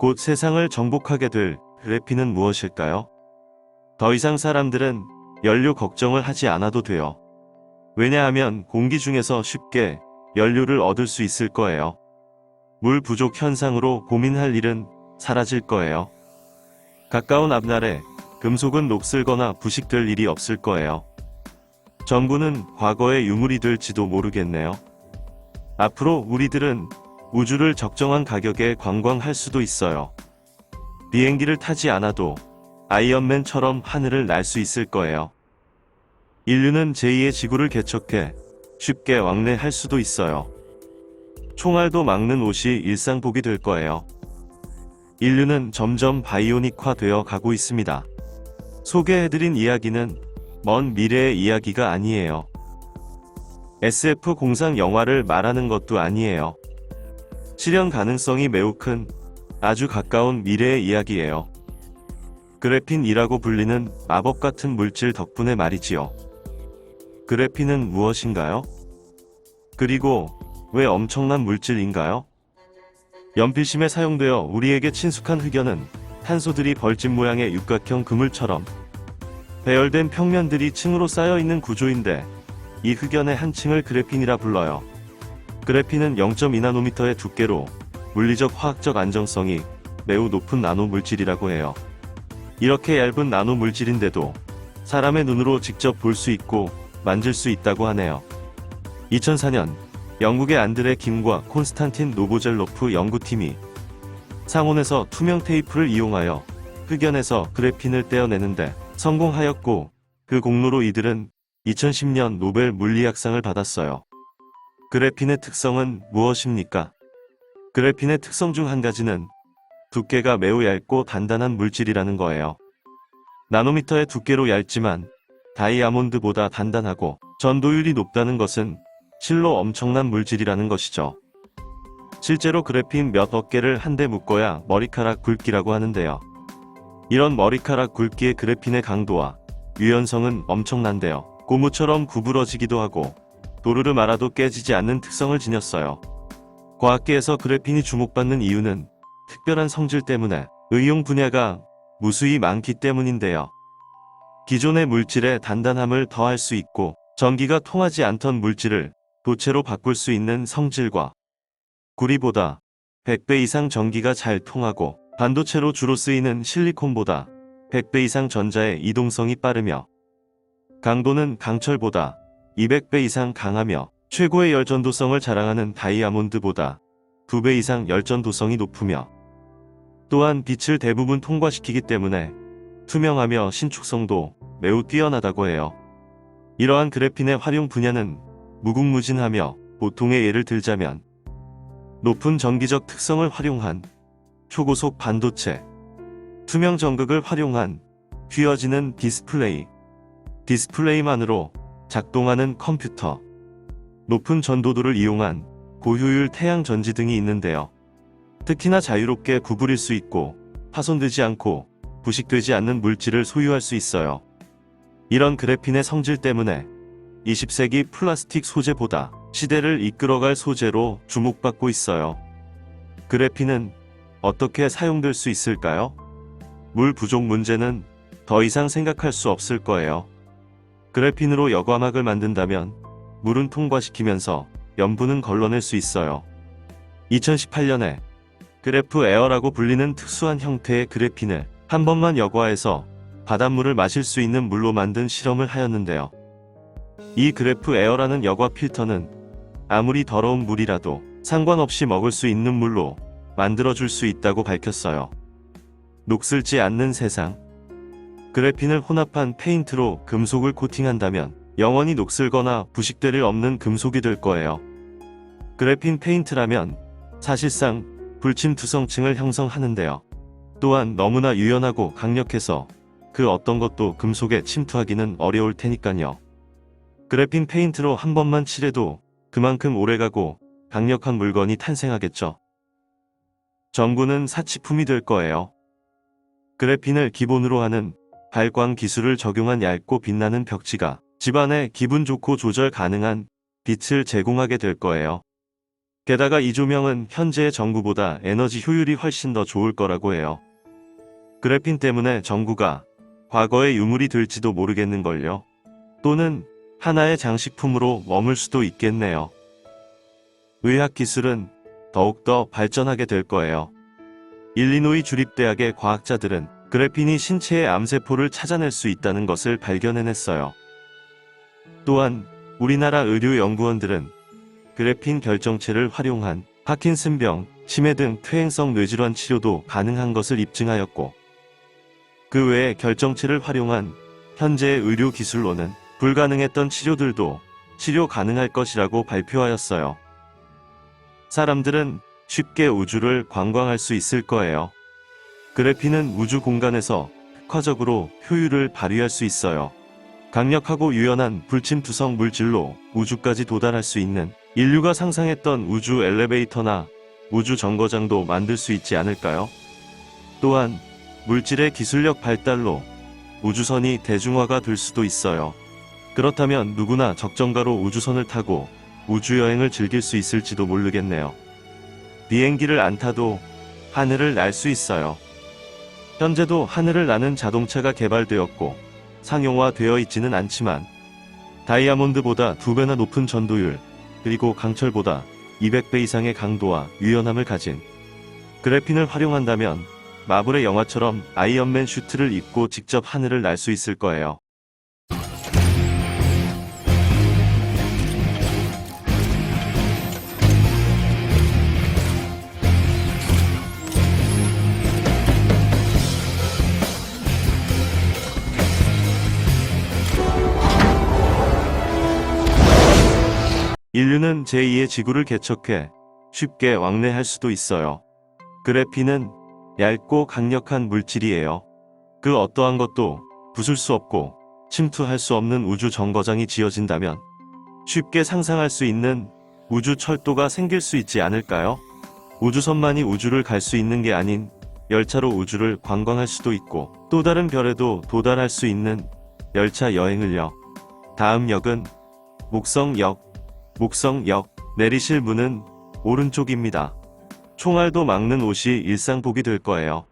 곧 세상을 정복하게 될 그래핀은 무엇일까요? 더 이상 사람들은 연료 걱정을 하지 않아도 돼요. 왜냐하면 공기 중에서 쉽게 연료를 얻을 수 있을 거예요. 물 부족 현상으로 고민할 일은 사라질 거예요. 가까운 앞날에 금속은 녹슬거나 부식될 일이 없을 거예요. 전구는 과거의 유물이 될지도 모르겠네요. 앞으로 우리들은 우주를 적정한 가격에 관광할 수도 있어요. 비행기를 타지 않아도 아이언맨처럼 하늘을 날 수 있을 거예요. 인류는 제2의 지구를 개척해 쉽게 왕래할 수도 있어요. 총알도 막는 옷이 일상복이 될 거예요. 인류는 점점 바이오닉화 되어 가고 있습니다. 소개해드린 이야기는 먼 미래의 이야기가 아니에요. SF 공상 영화를 말하는 것도 아니에요. 실현 가능성이 매우 큰 아주 가까운 미래의 이야기예요. 그래핀이라고 불리는 마법 같은 물질 덕분에 말이지요. 그래핀은 무엇인가요? 그리고 왜 엄청난 물질인가요? 연필심에 사용되어 우리에게 친숙한 흑연은 탄소들이 벌집 모양의 육각형 그물처럼 배열된 평면들이 층으로 쌓여있는 구조인데 이 흑연의 한 층을 그래핀이라 불러요. 그래핀은 0.2나노미터의 두께로 물리적 화학적 안정성이 매우 높은 나노 물질이라고 해요. 이렇게 얇은 나노 물질인데도 사람의 눈으로 직접 볼 수 있고 만질 수 있다고 하네요. 2004년 영국의 안드레 김과 콘스탄틴 노보젤로프 연구팀이 상온에서 투명 테이프를 이용하여 흑연에서 그래핀을 떼어내는데 성공하였고 그 공로로 이들은 2010년 노벨 물리학상을 받았어요. 그래핀의 특성은 무엇입니까? 그래핀의 특성 중 한 가지는 두께가 매우 얇고 단단한 물질이라는 거예요. 나노미터의 두께로 얇지만 다이아몬드보다 단단하고 전도율이 높다는 것은 실로 엄청난 물질이라는 것이죠. 실제로 그래핀 몇억 개를 한데 묶어야 머리카락 굵기라고 하는데요. 이런 머리카락 굵기의 그래핀의 강도와 유연성은 엄청난데요. 고무처럼 구부러지기도 하고 도르르 말아도 깨지지 않는 특성을 지녔어요. 과학계에서 그래핀이 주목받는 이유는 특별한 성질 때문에 응용 분야가 무수히 많기 때문인데요. 기존의 물질의 단단함을 더할 수 있고 전기가 통하지 않던 물질을 도체로 바꿀 수 있는 성질과 구리보다 100배 이상 전기가 잘 통하고 반도체로 주로 쓰이는 실리콘보다 100배 이상 전자의 이동성이 빠르며 강도는 강철보다 200배 이상 강하며 최고의 열전도성을 자랑하는 다이아몬드보다 2배 이상 열전도성이 높으며 또한 빛을 대부분 통과시키기 때문에 투명하며 신축성도 매우 뛰어나다고 해요. 이러한 그래핀의 활용 분야는 무궁무진하며 보통의 예를 들자면 높은 전기적 특성을 활용한 초고속 반도체, 투명 전극을 활용한 휘어지는 디스플레이, 디스플레이만으로 작동하는 컴퓨터, 높은 전도도를 이용한 고효율 태양 전지 등이 있는데요. 특히나 자유롭게 구부릴 수 있고 파손되지 않고 부식되지 않는 물질을 소유할 수 있어요. 이런 그래핀의 성질 때문에 20세기 플라스틱 소재보다 시대를 이끌어갈 소재로 주목받고 있어요. 그래핀은 어떻게 사용될 수 있을까요? 물 부족 문제는 더 이상 생각할 수 없을 거예요. 그래핀으로 여과막을 만든다면 물은 통과시키면서 염분은 걸러낼 수 있어요. 2018년에 그래프 에어라고 불리는 특수한 형태의 그래핀을 한 번만 여과해서 바닷물을 마실 수 있는 물로 만든 실험을 하였는데요. 이 그래프 에어라는 여과 필터는 아무리 더러운 물이라도 상관없이 먹을 수 있는 물로 만들어줄 수 있다고 밝혔어요. 녹슬지 않는 세상. 그래핀을 혼합한 페인트로 금속을 코팅한다면 영원히 녹슬거나 부식될 일 없는 금속이 될 거예요. 그래핀 페인트라면 사실상 불침투성층을 형성하는데요. 또한 너무나 유연하고 강력해서 그 어떤 것도 금속에 침투하기는 어려울 테니까요. 그래핀 페인트로 한 번만 칠해도 그만큼 오래가고 강력한 물건이 탄생하겠죠. 전구는 사치품이 될 거예요. 그래핀을 기본으로 하는 발광 기술을 적용한 얇고 빛나는 벽지가 집안에 기분 좋고 조절 가능한 빛을 제공하게 될 거예요. 게다가 이 조명은 현재의 전구보다 에너지 효율이 훨씬 더 좋을 거라고 해요. 그래핀 때문에 전구가 과거의 유물이 될지도 모르겠는걸요. 또는 하나의 장식품으로 머물 수도 있겠네요. 의학기술은 더욱더 발전하게 될 거예요. 일리노이 주립대학의 과학자들은 그래핀이 신체의 암세포를 찾아낼 수 있다는 것을 발견해냈어요. 또한 우리나라 의료연구원들은 그래핀 결정체를 활용한 파킨슨병, 치매 등 퇴행성 뇌질환 치료도 가능한 것을 입증하였고, 그 외에 결정체를 활용한 현재의 의료기술로는 불가능했던 치료들도 치료 가능할 것이라고 발표하였어요. 사람들은 쉽게 우주를 관광할 수 있을 거예요. 그래핀은 우주 공간에서 특화적으로 효율을 발휘할 수 있어요. 강력하고 유연한 불침투성 물질로 우주까지 도달할 수 있는 인류가 상상했던 우주 엘리베이터나 우주 정거장도 만들 수 있지 않을까요? 또한 물질의 기술력 발달로 우주선이 대중화가 될 수도 있어요. 그렇다면 누구나 적정가로 우주선을 타고 우주여행을 즐길 수 있을지도 모르겠네요. 비행기를 안 타도 하늘을 날 수 있어요. 현재도 하늘을 나는 자동차가 개발되었고 상용화되어 있지는 않지만 다이아몬드보다 2배나 높은 전도율, 그리고 강철보다 200배 이상의 강도와 유연함을 가진 그래핀을 활용한다면 마블의 영화처럼 아이언맨 슈트를 입고 직접 하늘을 날 수 있을 거예요. 인류는 제2의 지구를 개척해 쉽게 왕래할 수도 있어요. 그래핀은 얇고 강력한 물질이에요. 그 어떠한 것도 부술 수 없고 침투할 수 없는 우주 정거장이 지어진다면 쉽게 상상할 수 있는 우주 철도가 생길 수 있지 않을까요? 우주선만이 우주를 갈 수 있는 게 아닌 열차로 우주를 관광할 수도 있고, 또 다른 별에도 도달할 수 있는 열차 여행을요. 다음 역은 목성역. 목성역 내리실 문은 오른쪽입니다. 총알도 막는 옷이 일상복이 될 거예요.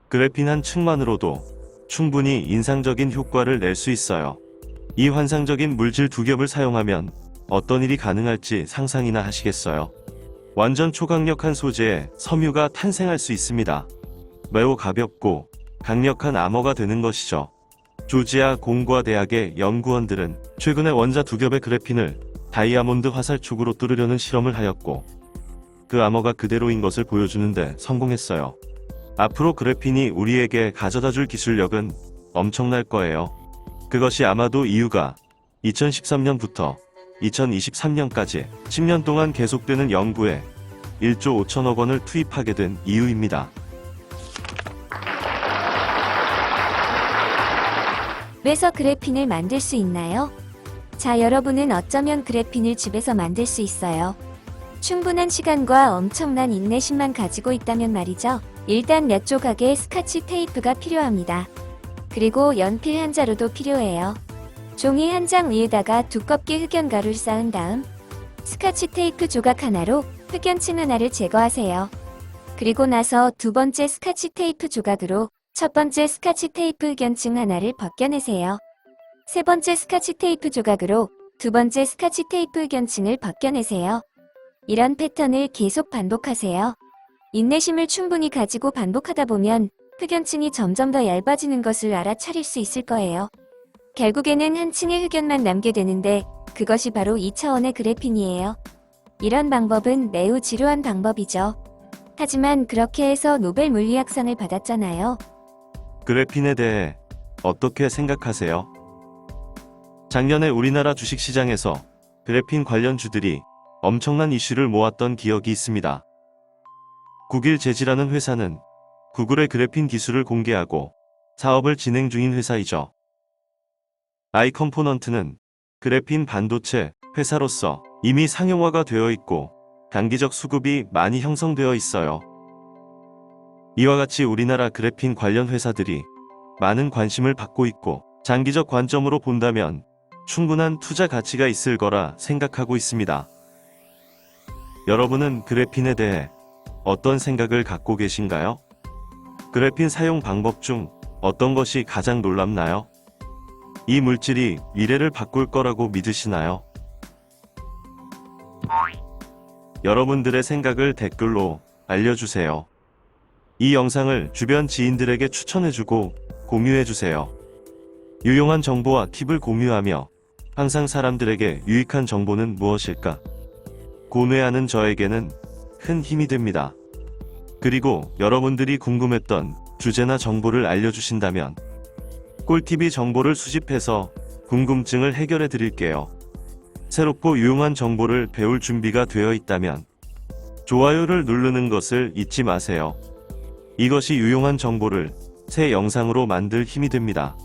그래핀 한 층만으로도 충분히 인상적인 효과를 낼 수 있어요. 이 환상적인 물질 2겹을 사용하면 어떤 일이 가능할지 상상이나 하시겠어요? 완전 초강력한 소재의 섬유가 탄생할 수 있습니다. 매우 가볍고 강력한 암호가 되는 것이죠. 조지아 공과대학의 연구원들은 최근에 원자 2겹의 그래핀을 다이아몬드 화살촉으로 뚫으려는 실험을 하였고, 그 암호가 그대로인 것을 보여주는데 성공했어요. 앞으로 그래핀이 우리에게 가져다줄 기술력은 엄청날 거예요. 그것이 아마도 이유가 2013년부터 2023년까지 10년 동안 계속되는 연구에 1조 5천억 원을 투입하게 된 이유입니다. 그래서 그래핀을 만들 수 있나요? 자, 여러분은 어쩌면 그래핀을 집에서 만들 수 있어요. 충분한 시간과 엄청난 인내심만 가지고 있다면 말이죠. 일단 몇 조각의 스카치 테이프가 필요합니다. 그리고 연필 한 자루도 필요해요. 종이 한 장 위에다가 두껍게 흑연가루를 쌓은 다음 스카치 테이프 조각 하나로 흑연층 하나를 제거하세요. 그리고 나서 두 번째 스카치 테이프 조각으로 첫 번째 스카치 테이프 흑연층 하나를 벗겨내세요. 세 번째 스카치 테이프 조각으로 두 번째 스카치 테이프 흑연층을 벗겨내세요. 이런 패턴을 계속 반복하세요. 인내심을 충분히 가지고 반복하다 보면 흑연층이 점점 더 얇아지는 것을 알아차릴 수 있을 거예요. 결국에는 한 층의 흑연만 남게 되는데 그것이 바로 2차원의 그래핀이에요. 이런 방법은 매우 지루한 방법이죠. 하지만 그렇게 해서 노벨 물리학상을 받았잖아요. 그래핀에 대해 어떻게 생각하세요? 작년에 우리나라 주식시장에서 그래핀 관련주들이 엄청난 이슈를 모았던 기억이 있습니다. 구길재지라는 회사는 구글의 그래핀 기술을 공개하고 사업을 진행 중인 회사이죠. 아이컴포넌트는 그래핀 반도체 회사로서 이미 상용화가 되어 있고 단기적 수급이 많이 형성되어 있어요. 이와 같이 우리나라 그래핀 관련 회사들이 많은 관심을 받고 있고 장기적 관점으로 본다면 충분한 투자 가치가 있을 거라 생각하고 있습니다. 여러분은 그래핀에 대해 어떤 생각을 갖고 계신가요? 그래핀 사용 방법 중 어떤 것이 가장 놀랍나요? 이 물질이 미래를 바꿀 거라고 믿으시나요? 여러분들의 생각을 댓글로 알려주세요. 이 영상을 주변 지인들에게 추천해주고 공유해주세요. 유용한 정보와 팁을 공유하며 항상 사람들에게 유익한 정보는 무엇일까? 고뇌하는 저에게는 큰 힘이 됩니다. 그리고 여러분들이 궁금했던 주제나 정보를 알려주신다면 꿀TV 정보를 수집해서 궁금증을 해결해 드릴게요. 새롭고 유용한 정보를 배울 준비가 되어 있다면 좋아요를 누르는 것을 잊지 마세요. 이것이 유용한 정보를 새 영상으로 만들 힘이 됩니다.